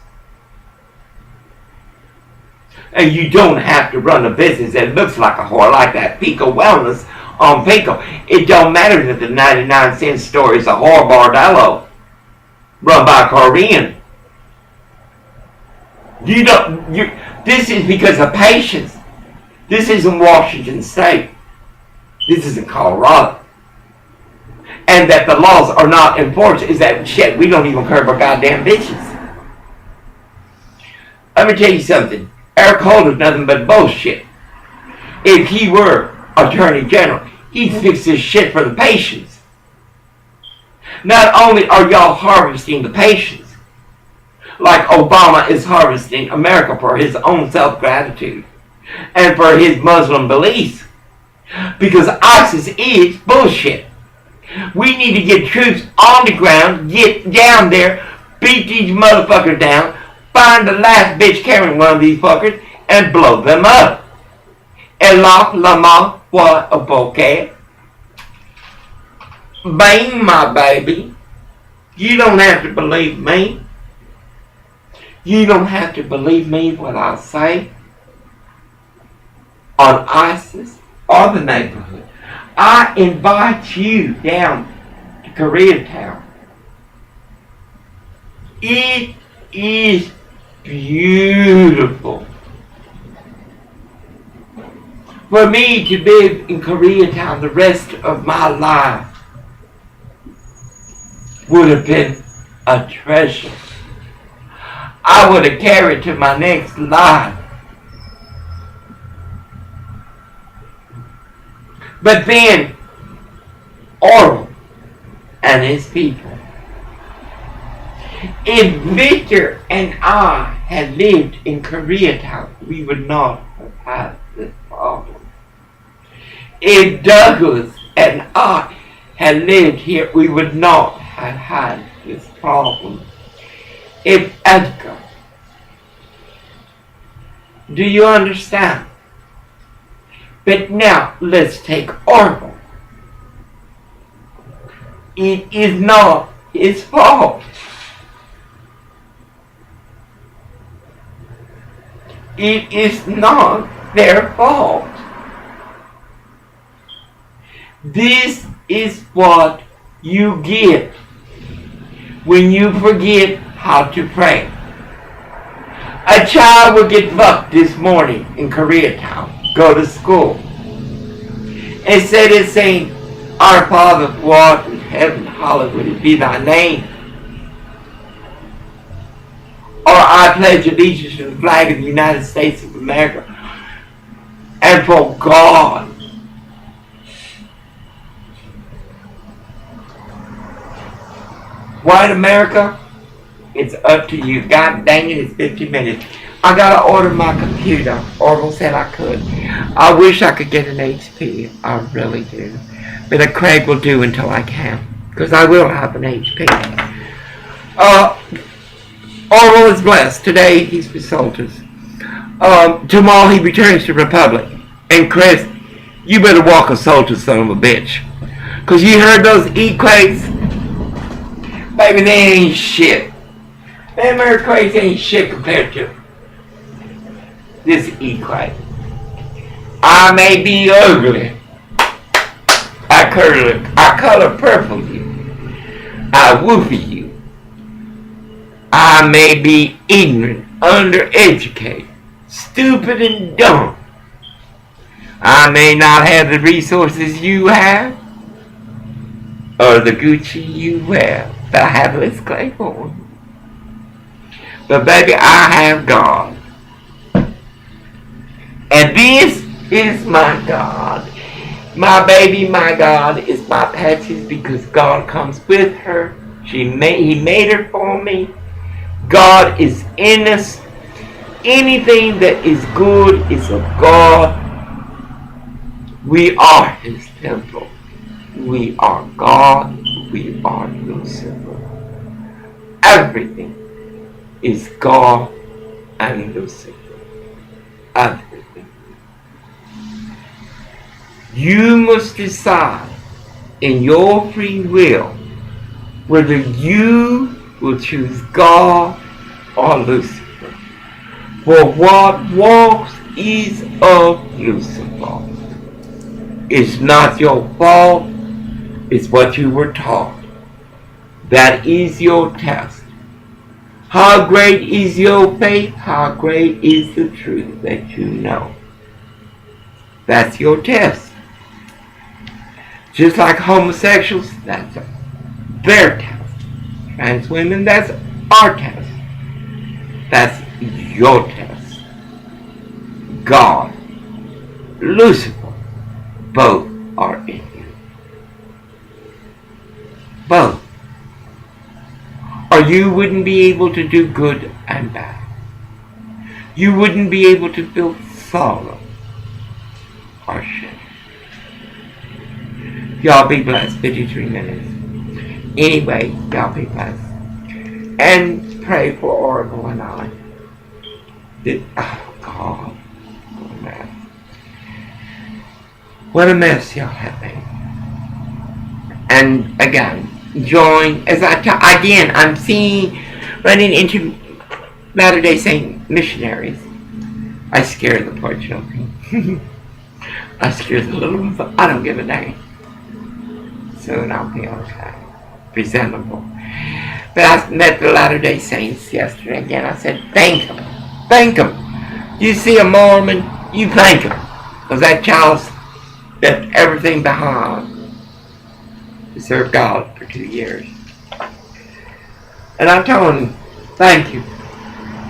And you don't have to run a business that looks like a whore, like that Pico Wellness on Pico. It don't matter that the 99-cent store is a whore bordello run by a Korean. This is because of patience. This isn't Washington State. This isn't Colorado. And that the laws are not enforced is that shit, we don't even care about goddamn bitches. Let me tell you something. Eric Holder's nothing but bullshit. If he were Attorney General, he'd fix this shit for the patients. Not only are y'all harvesting the patients, like Obama is harvesting America for his own self-gratitude and for his Muslim beliefs, because ISIS is bullshit. We need to get troops on the ground, get down there, beat these motherfuckers down, find the last bitch carrying one of these fuckers, and blow them up. Allah, lama, what a bouquet. Bang, my baby. You don't have to believe me. You don't have to believe me what I say on ISIS or the neighborhood. I invite you down to Koreatown. It is beautiful. For me to live in Koreatown the rest of my life would have been a treasure. I would have carried to my next life. But then, Orville and his people. If Victor and I had lived in Koreatown, we would not have had this problem. If Douglas and I had lived here, we would not have had this problem. If Edgar, do you understand? But now, let's take Orville. It is not his fault. It is not their fault. This is what you get when you forget how to pray. A child will get fucked this morning in Koreatown, go to school. Instead of saying, Our Father who art in heaven, hallowed be thy name. Or I pledge allegiance to the flag of the United States of America. And for God. White America, it's up to you. God dang it, it's 50 minutes. I gotta order my computer. Orville said I could. I wish I could get an HP. I really do. But a Craig will do until I can. Because I will have an HP. Orville is blessed. Today he's with soldiers. Tomorrow he returns to Republic. And Chris, you better walk a soldier, son of a bitch. Because you heard those earthquakes? Baby, they ain't shit. Them earthquakes ain't shit compared to this earthquake. I may be ugly. I color purple you. I woofy you. I may be ignorant, undereducated, stupid and dumb. I may not have the resources you have, or the Gucci you wear, but I have Liz Claiborne. But baby, I have God. And this is my God. My baby, my God, is my Patsy's because God comes with her. He made her for me. God is in us. Anything that is good is of God. We are His temple. We are God. We are Lucifer. Everything is God and Lucifer. Everything. You must decide in your free will whether you will choose God or Lucifer. For what walks is of Lucifer. It's not your fault. It's what you were taught. That is your test. How great is your faith? How great is the truth that you know? That's your test. Just like homosexuals, that's their test. Trans women, that's our test. That's your test. God, Lucifer, both are in you. Both. Or you wouldn't be able to do good and bad. You wouldn't be able to feel sorrow or shame. Y'all be blessed. 53 minutes. Anyway, y'all be blessed. And pray for Oracle and I. Oh, God. What a mess. What a mess y'all have made. And again, join, as I'm running into Latter-day Saint missionaries. I scare the poor children. I scare the little ones. I don't give a damn. Soon I'll be okay. Presentable. But I met the Latter-day Saints yesterday again. I said, thank them. Thank them. You see a Mormon, you thank him. Because that child's left everything behind to serve God for 2 years. And I told him, thank you.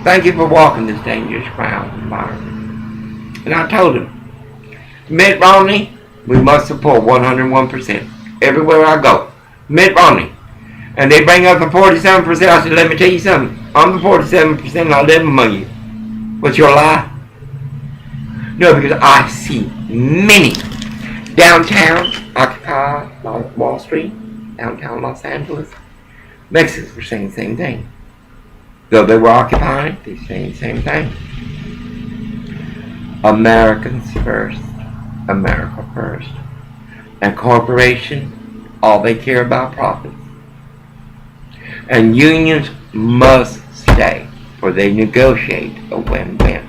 Thank you for walking this dangerous ground environment. And I told him, Mitt Romney, we must support 101%. Everywhere I go. Mitt Romney. And they bring up the 47%. I said, let me tell you something. I'm the 47% and I live among you. What's your lie? No, because I see many downtown, Occupy, Wall Street, downtown Los Angeles. Mexicans were saying the same thing. Though they were occupying, they were saying the same thing. Americans first. America first. And corporation, all they care about profits. And unions must stay, for they negotiate a win-win.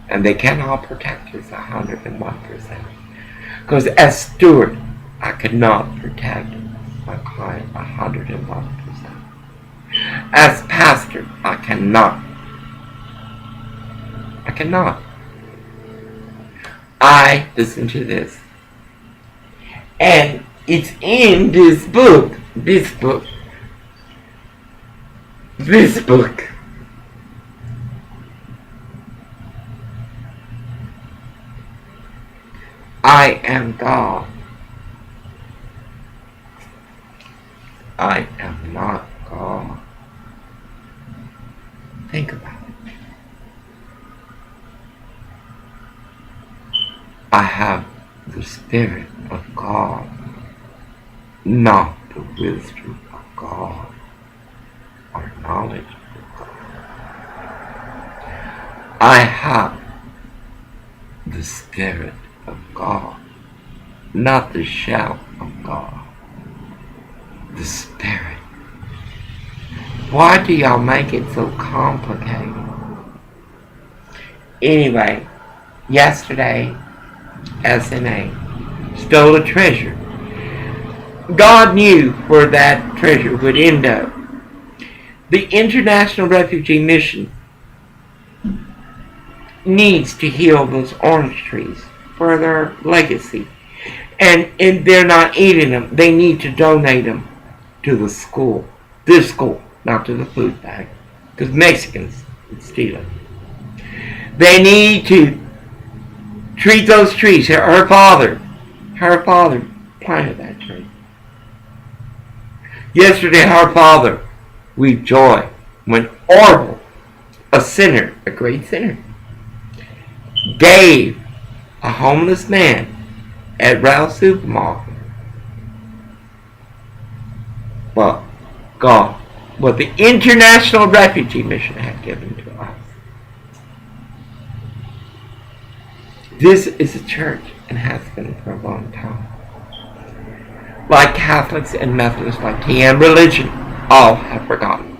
And they cannot protect us 101%. Because as steward, I could not protect my client. satisfied 101%. As pastor, I cannot. I listen to this. And it's in this book. I am God. I am not God. Think about it. I have the Spirit of God, not the wisdom of God or knowledge of God. I have the Spirit of God, not the shout of God. The Spirit. Why do y'all make it so complicated? Anyway, yesterday, SMA stole a treasure. God knew where that treasure would end up. The International Refugee Mission needs to heal those orange trees for their legacy. And they're not eating them. They need to donate them to the school. This school, not to the food bag. Because Mexicans would steal it. They need to treat those trees. Her father planted that tree. Yesterday, her father wept joy when Orville, a sinner, a great sinner, gave a homeless man at Ralph's supermarket what the International Refugee Mission had given to us. This is a church and has been for a long time. Like Catholics and Methodists, like TM religion, all have forgotten.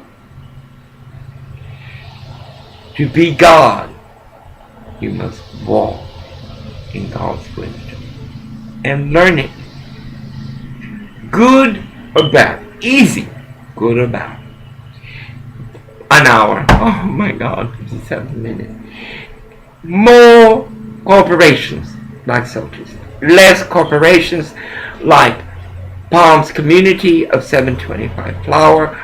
To be God, you must walk in God's wisdom and learn it. Good or bad, easy, good or bad. An hour, oh my God, 57 minutes. More corporations like Soldiers, less corporations like Palms Community of 725 Flower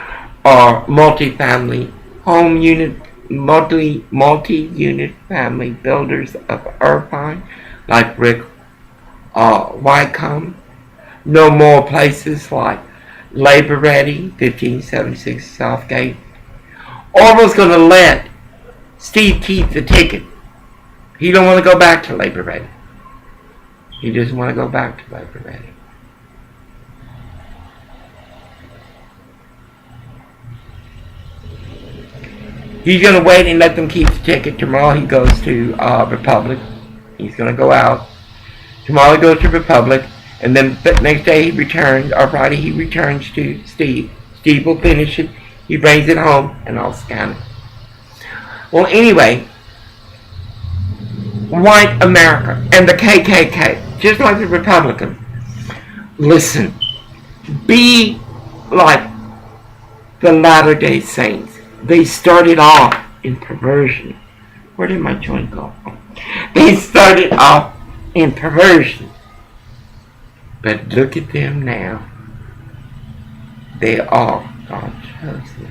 or multi-family home unit, multi-unit family builders of Irvine like Rick Wycombe. No more places like Labor Ready, 1576 Southgate. Orville's going to let Steve keep the ticket. He don't want to go back to Labor Ready. He doesn't want to go back to Labor Ready. He's going to wait and let them keep the ticket. Tomorrow he goes to Republic. He's going to go out. Tomorrow he goes to Republic. And then the next day he returns, or Friday he returns to Steve. Steve will finish it. He brings it home and I'll scan it. Well, anyway, white America and the KKK, just like the Republicans, listen, be like the Latter-day Saints. They started off in perversion. Where did my joint go? They started off in perversion. But look at them now. They are God's chosen.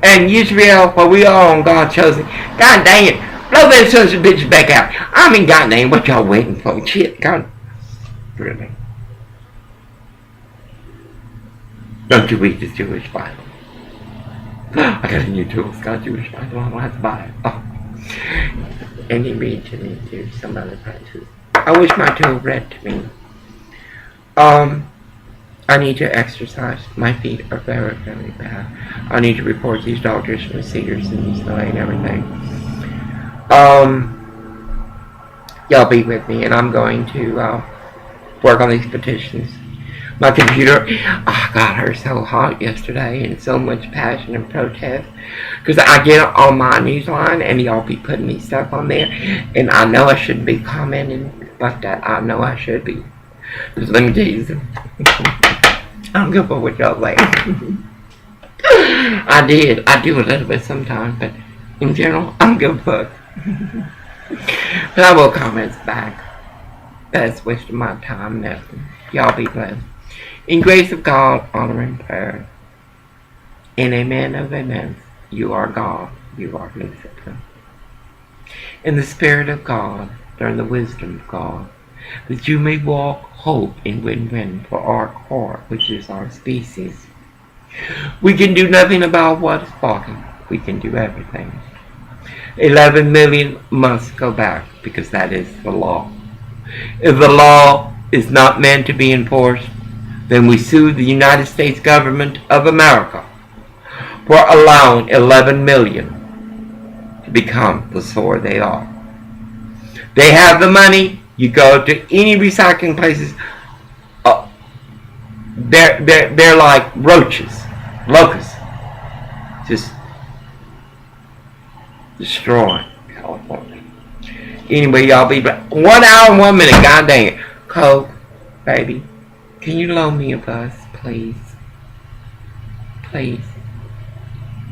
And Israel, well, we are on God's chosen. God dang it. Blow them sons of bitches back out. I mean, God dang, what y'all waiting for? Shit, God. Really. Don't you read the Jewish Bible? I got a new tool. It's got a Jewish Bible. I don't have to buy it. Oh. And he reads to me to some other places. I wish my tool read to me. I need to exercise. My feet are very, very bad. I need to report these doctors from the Cedars and East LA and everything. Y'all be with me, and I'm going to work on these petitions. My computer, got her so hot yesterday and so much passion and protest. Because I get on my newsline and y'all be putting me stuff on there. And I know I shouldn't be commenting like that. I know I should be. Because let me tell you something. I don't give a fuck what y'all say. I do a little bit sometimes, but in general, I don't give a fuck. But I will comment back. That's wasting my time, nothing. Y'all be blessed. In grace of God, honor and prayer. In amen of amen, you are God, you are Lucifer. In the Spirit of God, learn the wisdom of God, that you may walk hope in win-win for our core, which is our species. We can do nothing about what is blocking. We can do everything. 11 million must go back because that is the law. If the law is not meant to be enforced, then we sue the United States government of America for allowing 11 million to become the sore they are. They have the money. You go to any recycling places. They're like roaches, locusts, just destroying California. Anyway, y'all be back. 1 hour and 1 minute. God dang it. Coke, baby, can you loan me a bus, please? Please.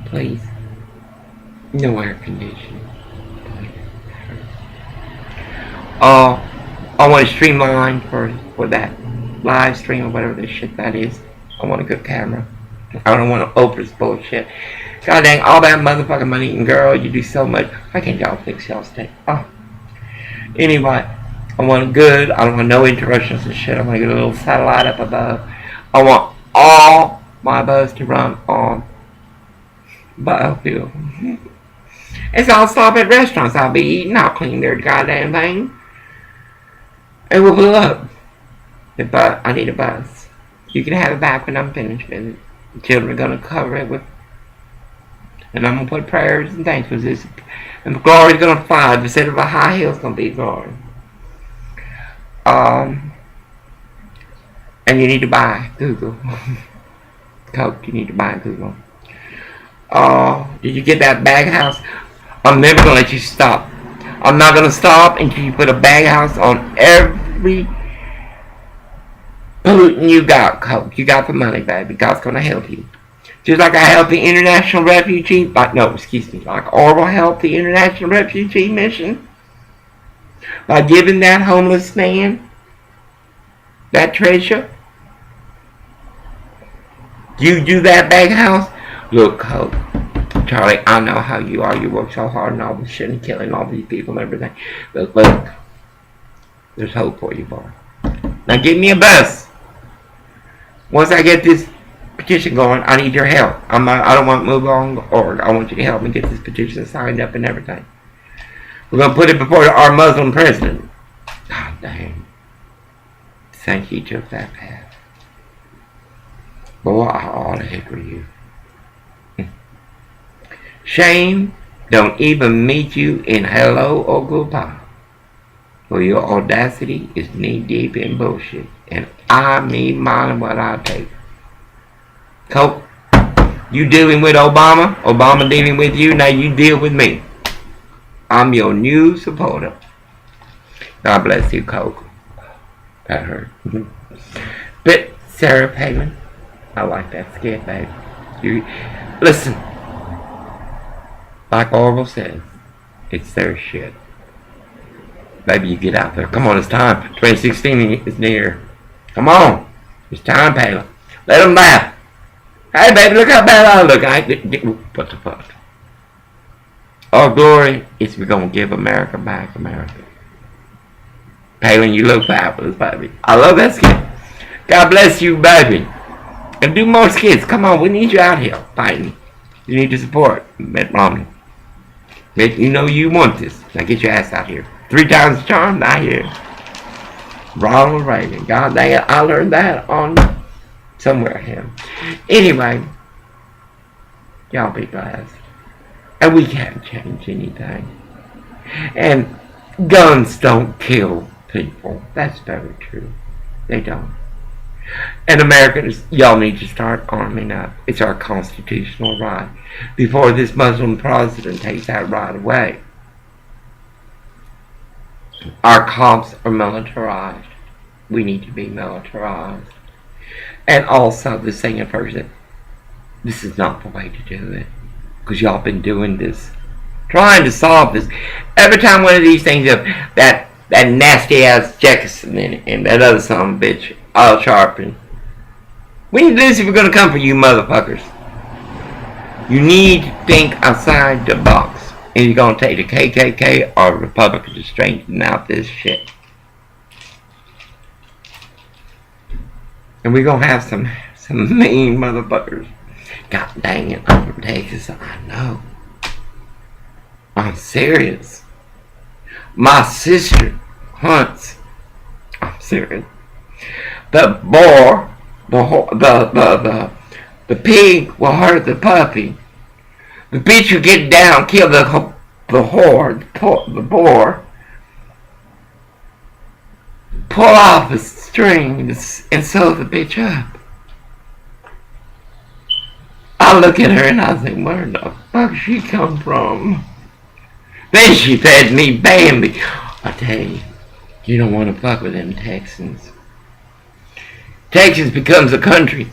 Please. No air conditioning. I want to streamline for that live stream or whatever this shit that is. I want a good camera. I don't want to Oprah's bullshit. God dang, all that motherfucking money, and girl, you do so much. Why can't y'all fix y'all's thing? Anyway, I want it good. I don't want no interruptions and shit. I want to get a little satellite up above. I want all my buzz to run on biofuel. And so I'll stop at restaurants. I'll be eating. I'll clean their goddamn thing. And we'll blow up. But I need a bus. You can have it back when I'm finished with it. The children are going to cover it with. And I'm going to put prayers and thanks for this. And the glory's going to fly. Instead of a high hill, it's going to be glory. And you need to buy Google. Coke, you need to buy Google. Did you get that bag house? I'm never going to let you stop. I'm not going to stop until you put a bag house on every pollutant you got, Coke. You got the money, baby. God's going to help you. Just like I helped the International Refugee, like Orwell helped the International Refugee Mission by giving that homeless man that treasure. You do that bag house? Look, Coke, Charlie, I know how you are. You work so hard and all this shit and killing all these people and everything. But look, there's hope for you, boy. Now give me a bus. Once I get this petition going, I need your help. I don't want to move on, or I want you to help me get this petition signed up and everything. We're going to put it before our Muslim president. God damn. Thank you, took that path. Boy, I ought to hickory you. Shame don't even meet you in hello or goodbye. For your audacity is knee deep in bullshit. And I mean mine what I take. Coke, you dealing with Obama, Obama dealing with you, now you deal with me. I'm your new supporter. God bless you, Coke. That hurt. But Sarah Palin, I like that skit, baby. Listen, like Orwell says, it's their shit. Baby, you get out there. Come on, it's time. 2016 is near. Come on. It's time, Palin. Let them laugh. Hey, baby, look how bad I look. What the fuck? Our glory is we're going to give America back, America. Palin, you look fabulous, baby. I love that skit. God bless you, baby. And do more skits. Come on, we need you out here fighting. You need to support Mitt Romney. You know you want this. Now get your ass out here. 3 times the charm, not here. Ronald Reagan. God dang it, I learned that on somewhere here. Anyway, y'all be blessed. And we can't change anything. And guns don't kill people. That's very true. They don't. And Americans, y'all need to start arming up. It's our constitutional right. Before this Muslim president takes that right away. Our cops are militarized. We need to be militarized. And also the second person, this is not the way to do it. Because y'all been doing this. Trying to solve this. Every time one of these things up, that nasty ass Jefferson and that other son of a bitch, Al Sharpton. We need this if we're going to come for you motherfuckers. You need to think outside the box. And you're going to take the KKK or Republicans to straighten out this shit. And we're going to have some mean motherfuckers. God dang it, I'm from Texas. I know. I'm serious. My sister hunts. I'm serious. The pig will hurt the puppy. The bitch will get down, kill the boar, pull off the strings, and sew the bitch up. I look at her and I think, where the fuck she come from? Then she fed me Bambi. I tell you, you don't want to fuck with them Texans. Texas becomes a country.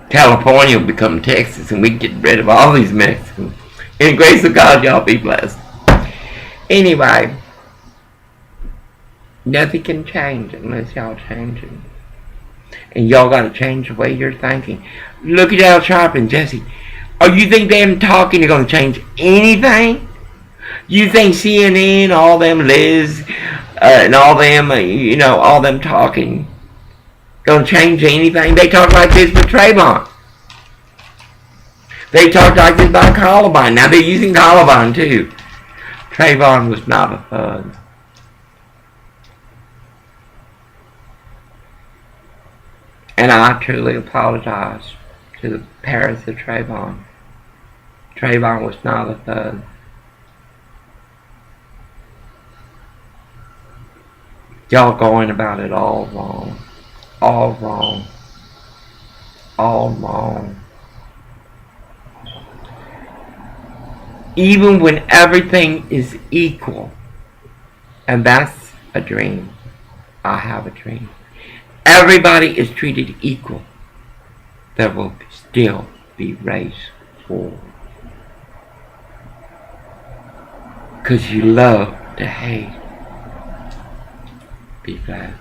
California will become Texas, and we get rid of all these Mexicans. In the grace of God, y'all be blessed. Anyway, nothing can change unless y'all change it. And y'all got to change the way you're thinking. Look at Al Sharpton, Jesse. Oh, you think them talking are going to change anything? You think CNN, all them Liz, and all them, all them talking, going to change anything? They talk like this with Trayvon. They talk like this about Columbine. Now they're using Columbine too. Trayvon was not a thug. And I truly apologize to the parents of Trayvon. Trayvon was not a thug. Y'all going about it all wrong. All wrong. All wrong. Even when everything is equal. And that's a dream. I have a dream. Everybody is treated equal. There will still be race war. Because you love to hate. Be glad.